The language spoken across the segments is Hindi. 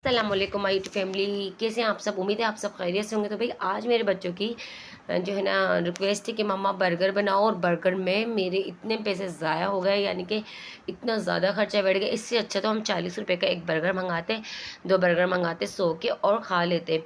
अस्सलामुअलैकुम माय फैमिली, कैसे हैं आप सब। उम्मीद है आप सब खैरियत से होंगे। तो भाई आज मेरे बच्चों की जो है ना रिक्वेस्ट है कि मम्मा बर्गर बनाओ, और बर्गर में मेरे इतने पैसे ज़ाया हो गए, यानी कि इतना ज़्यादा खर्चा बैठ गया। इससे अच्छा तो हम 40 रुपये का एक बर्गर मंगाते, 2 बर्गर मंगाते 100 के और खा लेते।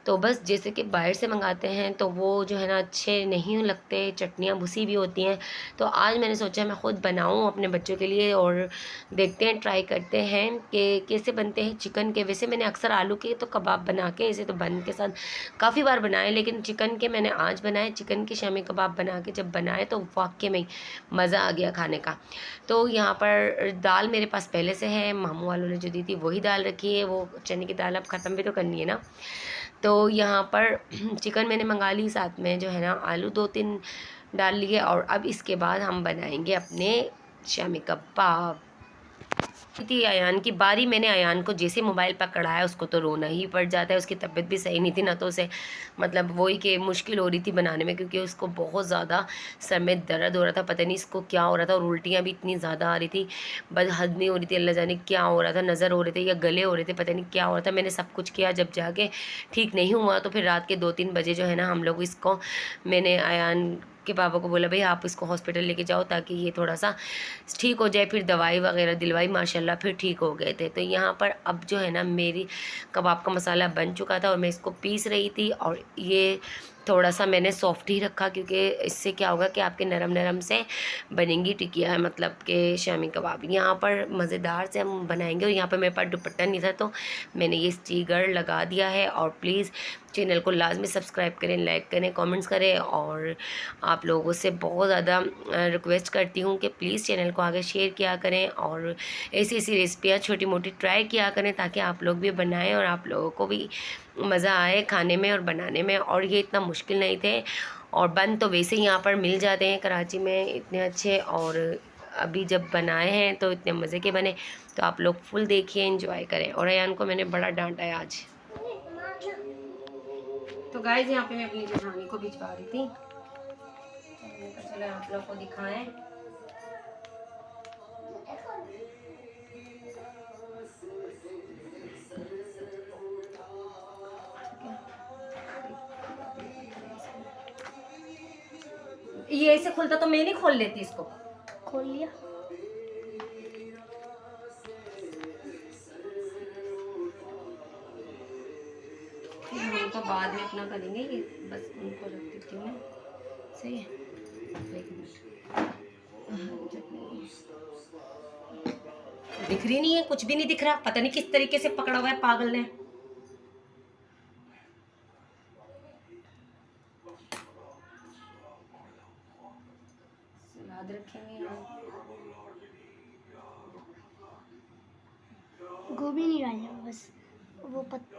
तो बस जैसे कि बाहर से मंगाते हैं तो वो जो है ना अच्छे नहीं लगते, चटनियाँ भुसी भी होती हैं। तो आज मैंने सोचा मैं ख़ुद बनाऊँ अपने बच्चों के लिए, और देखते हैं, ट्राई करते हैं कि कैसे बनते हैं चिकन के। वैसे मैंने अक्सर आलू के तो कबाब बना के, ऐसे तो बन के साथ काफ़ी बार बनाए, लेकिन चिकन के मैंने आज बनाए। चिकन के शामी कबाब बना के जब बनाए तो वाकई में मज़ा आ गया खाने का। तो यहाँ पर दाल मेरे पास पहले से है, मामू वालों ने जो दी थी वही दाल रखी है। वो चने की दाल अब ख़त्म भी तो करनी है ना। तो यहाँ पर चिकन मैंने मंगा ली, साथ में जो है ना आलू 2-3 डाल लिए। और अब इसके बाद हम बनाएंगे अपने शामी कबाब। थी अयान की बारी। मैंने अयान को जैसे मोबाइल पकड़ाया उसको तो रोना ही पड़ जाता है। उसकी तबीयत भी सही नहीं थी ना, तो उसे मतलब वही कि मुश्किल हो रही थी बनाने में, क्योंकि उसको बहुत ज़्यादा सर में दर्द हो रहा था। पता नहीं इसको क्या हो रहा था, और उल्टियाँ भी इतनी ज़्यादा आ रही थी, बस हद नहीं हो रही थी। अल्लाह जाने क्या हो रहा था, नज़र हो रहे थे या गले हो रहे थे, पता नहीं क्या हो रहा था। मैंने सब कुछ किया, जब जाके ठीक नहीं हुआ तो फिर रात के 2-3 बजे जो है ना हम लोग इसको, मैंने अयान के पापा को बोला भाई आप इसको हॉस्पिटल लेके जाओ ताकि ये थोड़ा सा ठीक हो जाए। फिर दवाई वगैरह दिलवाई, माशाल्लाह फिर ठीक हो गए थे। तो यहाँ पर अब जो है ना मेरी कबाब का मसाला बन चुका था और मैं इसको पीस रही थी। और ये थोड़ा सा मैंने सॉफ्ट ही रखा, क्योंकि इससे क्या होगा कि आपके नरम नरम से बनेंगी टिकिया, मतलब कि शामी कबाब यहाँ पर मज़ेदार से हम बनाएंगे। और यहाँ पर मेरे पास दुपट्टा नहीं था तो मैंने ये स्टिकर लगा दिया है। और प्लीज़ चैनल को लाजमी सब्सक्राइब करें, लाइक करें, कमेंट्स करें। और आप लोगों से बहुत ज़्यादा रिक्वेस्ट करती हूँ कि प्लीज़ चैनल को आगे शेयर किया करें, और ऐसी ऐसी रेसिपियाँ छोटी मोटी ट्राई किया करें ताकि आप लोग भी बनाएं और आप लोगों को भी मज़ा आए खाने में और बनाने में। और ये इतना मुश्किल नहीं थे, और बन तो वैसे ही यहाँ पर मिल जाते हैं कराची में इतने अच्छे। और अभी जब बनाए हैं तो इतने मज़े के बने। तो आप लोग फुल देखिए, एंजॉय करें। और अयान को मैंने बड़ा डांटा है आज। तो गाइस यहाँ पे मैं अपनी जेठानी को भिजवा रही थी, तो चलो आप लोग को दिखाएं। ये ऐसे खुलता तो मैं नहीं खोल लेती, इसको खोल लिया। हम तो बाद में अपना करेंगे, ये बस उनको रख देती हूँ मैं। सही है, एक मिनट। दिख रही नहीं है, कुछ भी नहीं दिख रहा, पता नहीं किस तरीके से पकड़ा हुआ है पागल ने। सलाद रखेंगे, गोभी नहीं डालना, बस वो पत्ता।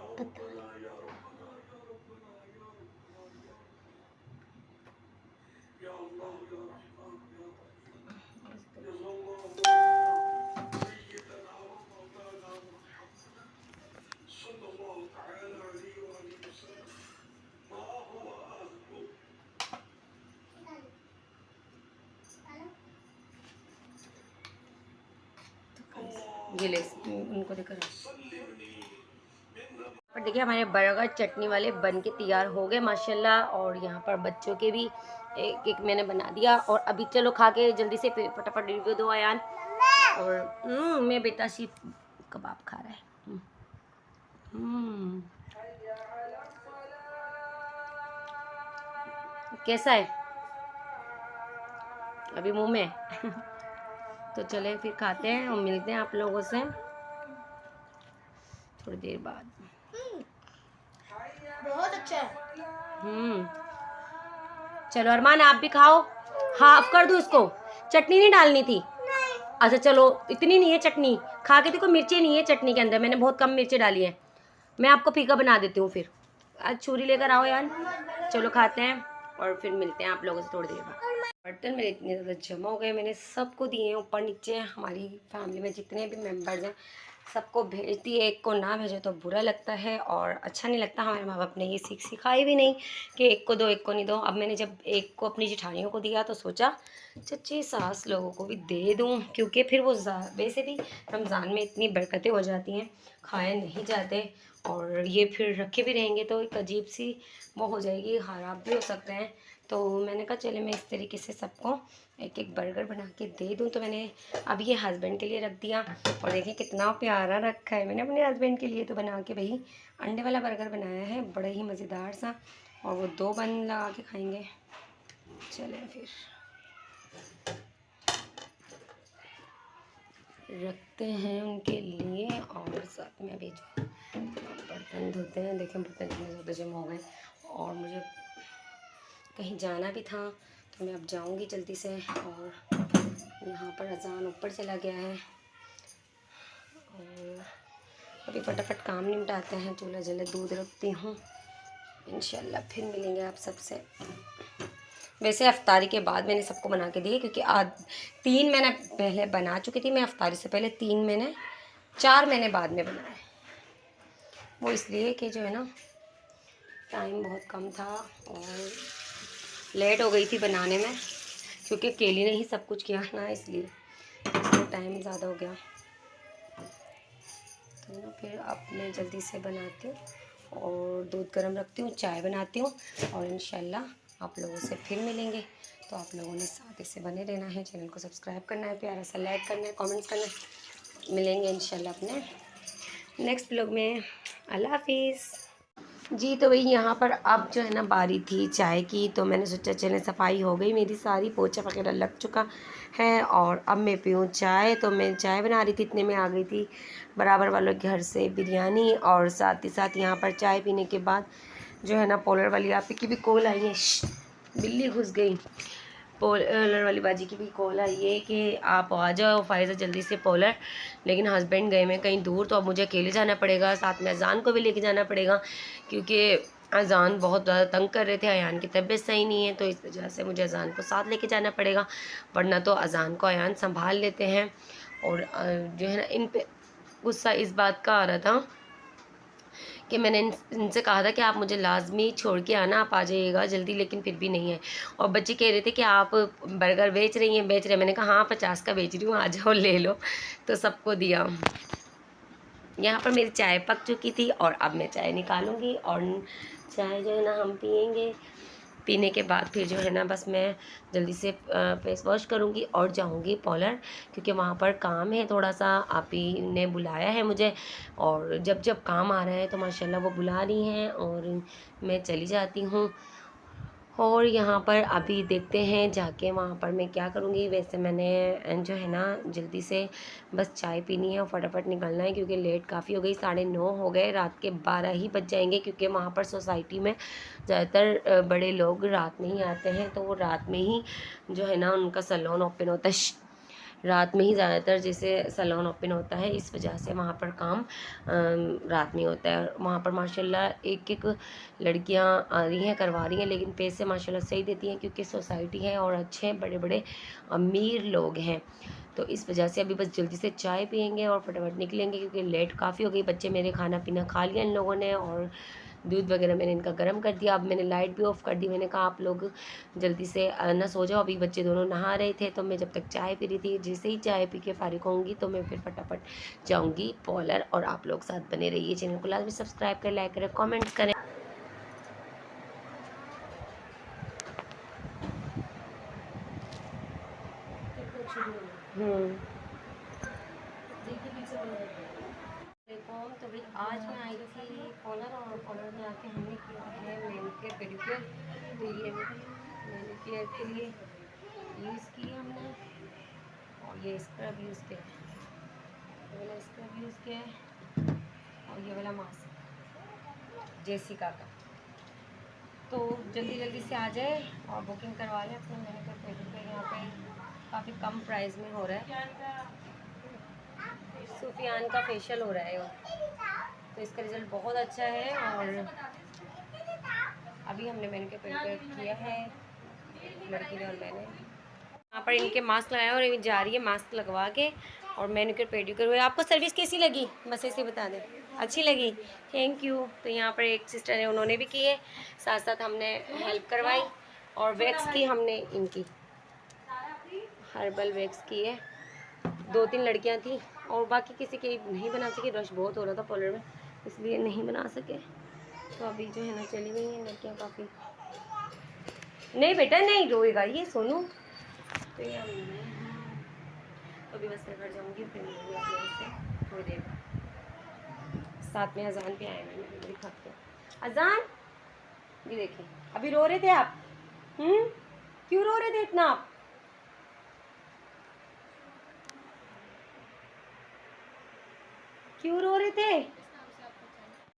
ये ले उनको देकर। और देखिए हमारे बर्गर चटनी वाले बन के तैयार हो गए माशाल्लाह। और यहाँ पर बच्चों के भी एक एक मैंने बना दिया। और अभी चलो खा के जल्दी से फटाफट रिव्यू दो अयान। और मैं बेटा सिर्फ कबाब खा रहा है। कैसा है अभी मुंह में? तो चले फिर खाते हैं और मिलते हैं आप लोगों से थोड़ी देर बाद। बहुत अच्छा है। चलो अरमान आप भी खाओ। हाफ कर दूँ इसको, चटनी नहीं डालनी थी? नहीं। अच्छा चलो, इतनी नहीं है चटनी, खा के देखो, मिर्ची नहीं है चटनी के अंदर, मैंने बहुत कम मिर्ची डाली है। मैं आपको फीका बना देती हूँ फिर। आज छुरी लेकर आओ यार। चलो खाते हैं और फिर मिलते हैं आप लोगों से थोड़ी देर बाद। बर्तन मेरे इतने ज़्यादा जमा हो गए, मैंने सबको दिए हैं ऊपर नीचे। हमारी फैमिली में जितने भी मेंबर्स हैं सबको भेजती है, एक को ना भेजो तो बुरा लगता है और अच्छा नहीं लगता। हमारे माँ बाप ने ये सीख सिखाई भी नहीं कि एक को दो एक को नहीं दो। अब मैंने जब एक को अपनी जेठानियों को दिया तो सोचा चच्ची सास लोगों को भी दे दूँ, क्योंकि फिर वो वैसे भी रमज़ान में इतनी बरकतें हो जाती हैं, खाए नहीं जाते और ये फिर रखे भी रहेंगे तो एक अजीब सी वो हो जाएगी, ख़राब भी हो सकते हैं। तो मैंने कहा चले मैं इस तरीके से सबको एक एक बर्गर बना के दे दूँ। तो मैंने अब ये हस्बैंड के लिए रख दिया और देखिए कितना प्यारा रखा है मैंने अपने हस्बैंड के लिए। तो बना के भाई अंडे वाला बर्गर बनाया है, बड़ा ही मज़ेदार सा, और वो 2 बन लगा के खाएंगे। चलें फिर रखते हैं उनके लिए और साथ में अभी जो बर्तन धोते हैं। देखें बर्तन कितने ज़्यादा जमा हो गए और मुझे कहीं जाना भी था तो मैं अब जाऊंगी जल्दी से। और यहाँ पर अजान ऊपर चला गया है और अभी फटाफट काम निपटाते हैं, चूल्हा जले, दूध रखती हूँ, इंशाल्लाह फिर मिलेंगे आप सबसे। वैसे अफ्तारी के बाद मैंने सबको बना के दिए, क्योंकि आज 3 मैंने पहले बना चुकी थी, मैं अफ्तारी से पहले 4 मैंने बाद में बनाए। वो इसलिए कि जो है ना टाइम बहुत कम था और लेट हो गई थी बनाने में, क्योंकि अकेली ने ही सब कुछ किया ना, इसलिए टाइम ज़्यादा हो गया। तो ना फिर अब मैं जल्दी से बनाती हूँ और दूध गर्म रखती हूँ, चाय बनाती हूँ और इंशाल्लाह आप लोगों से फिर मिलेंगे। तो आप लोगों ने साथ ही से बने रहना है, चैनल को सब्सक्राइब करना है, प्यारा सा लाइक करना है, कमेंट्स करना है। मिलेंगे इंशाल्लाह अपने नेक्स्ट ब्लॉग में। अल्लाह हाफिज़ जी। तो वही यहाँ पर अब जो है ना बारी थी चाय की, तो मैंने सोचा चलें सफाई हो गई मेरी सारी, पोछा वगैरह लग चुका है और अब मैं पीऊँ चाय। तो मैं चाय बना रही थी, इतने में आ गई थी बराबर वालों के घर से बिरयानी, और साथ ही साथ यहाँ पर चाय पीने के बाद जो है ना पोलर वाली आपी की भी कॉल आई है। बिल्ली घुस गई। पोलर वाली बाजी की भी कॉल आई है कि आप आ जाओ फ़ायज़ा जल्दी से पोलर, लेकिन हस्बैंड गए में कहीं दूर, तो अब मुझे अकेले जाना पड़ेगा, साथ में अजान को भी लेके जाना पड़ेगा, क्योंकि अजान बहुत ज़्यादा तंग कर रहे थे। अयान की तबीयत सही नहीं है, तो इस वजह से मुझे अजान को साथ लेके जाना पड़ेगा, वरना तो अजान को अयान संभाल लेते हैं। और जो है ना इन पे गुस्सा इस बात का आ रहा था कि मैंने इनसे कहा था कि आप मुझे लाजमी छोड़ के आना, आप आ जाइएगा जल्दी, लेकिन फिर भी नहीं है। और बच्चे कह रहे थे कि आप बर्गर बेच रही हैं। मैंने कहा हाँ 50 का बेच रही हूँ, आ जाओ ले लो। तो सबको दिया। यहाँ पर मेरी चाय पक चुकी थी और अब मैं चाय निकालूंगी और चाय जो है ना हम पियेंगे। पीने के बाद फिर जो है ना बस मैं जल्दी से फेस वॉश करूँगी और जाऊँगी पॉलर, क्योंकि वहाँ पर काम है थोड़ा सा। आप ही ने बुलाया है मुझे, और जब जब काम आ रहा है तो माशाल्लाह वो बुला रही हैं और मैं चली जाती हूँ। और यहाँ पर अभी देखते हैं जाके वहाँ पर मैं क्या करूँगी। वैसे मैंने जो है ना जल्दी से बस चाय पीनी है और फटाफट निकलना है, क्योंकि लेट काफ़ी हो गई, 9:30 हो गए, रात के 12 ही बज जाएंगे, क्योंकि वहाँ पर सोसाइटी में ज़्यादातर बड़े लोग रात में ही आते हैं, तो वो रात में ही जो है ना उनका सैलून ओपन होता है। रात में ही ज़्यादातर जैसे सैलून ओपन होता है, इस वजह से वहाँ पर काम रात में होता है। वहाँ पर माशाल्लाह एक एक लड़कियाँ आ रही हैं, करवा रही हैं, लेकिन पैसे माशाल्लाह सही देती हैं, क्योंकि सोसाइटी है और अच्छे बड़े बड़े अमीर लोग हैं। तो इस वजह से अभी बस जल्दी से चाय पियेंगे और फटाफट निकलेंगे, क्योंकि लेट काफ़ी हो गई। बच्चे मेरे खाना पीना खा लिया इन लोगों ने और दूध वगैरह मैंने इनका गर्म कर दिया। अब मैंने लाइट भी ऑफ़ कर दी। मैंने कहा आप लोग जल्दी से ना सो जाओ। अभी बच्चे दोनों नहा रहे थे, तो मैं जब तक चाय पी रही थी, जैसे ही चाय पी के फ़ारिग होंगी तो मैं फिर फटाफट जाऊँगी पॉलर। और आप लोग साथ बने रहिए, चैनल को लाजमी सब्सक्राइब करें, लाइक करें, कॉमेंट करें। तो भाई आज मैं आई थी कॉलर, और कॉलर में आके हमने किया है मैनीक्योर पेडिक्योर। तो ये मैनीक्योर के लिए यूज़ किया हमने, और ये स्क्रब यूज़ किया है, ये वाला स्क्रब यूज़ किया है, और ये वाला मास्क जेसिका का। तो जल्दी जल्दी से आ जाए और बुकिंग करवा लें अपने मैनीक्योर पेडिक्योर। यहाँ पे काफ़ी कम प्राइस में हो रहा है। सुफियान का फेशियल हो रहा है, तो इसका रिज़ल्ट बहुत अच्छा है। और अभी हमने मैनीक्योर पेडिक्योर किया है, लड़की ने और मैंने। यहाँ पर इनके मास्क लगाया और ये जा रही है मास्क लगवा के और मैनिक्योर पेडिक्योर हुए। आपको सर्विस कैसी लगी, बस ऐसे बता दें। अच्छी लगी, थैंक यू। तो यहाँ पर एक सिस्टर है, उन्होंने भी किए, साथ साथ हमने हेल्प करवाई। और वैक्स की हमने इनकी हर्बल वैक्स की है। 2-3 लड़कियाँ थी और बाकी किसी की नहीं बना सके, रश बहुत हो रहा था पार्लर में, इसलिए नहीं बना सके। तो अभी जो है ना चली गई हैं लड़कियाँ काफ़ी। नहीं बेटा नहीं रोएगा ये, सोनू। तो ये तो अभी बस मैं घर जाऊँगी, फिर मिलूँगी आप लोगों से थोड़ी देर बाद। साथ में अजान भी आए, मैं दिखाती हूँ अजान। ये देखिए, अभी रो रहे थे आप। क्यों रो रहे थे इतना आप? क्यों रो रहे थे?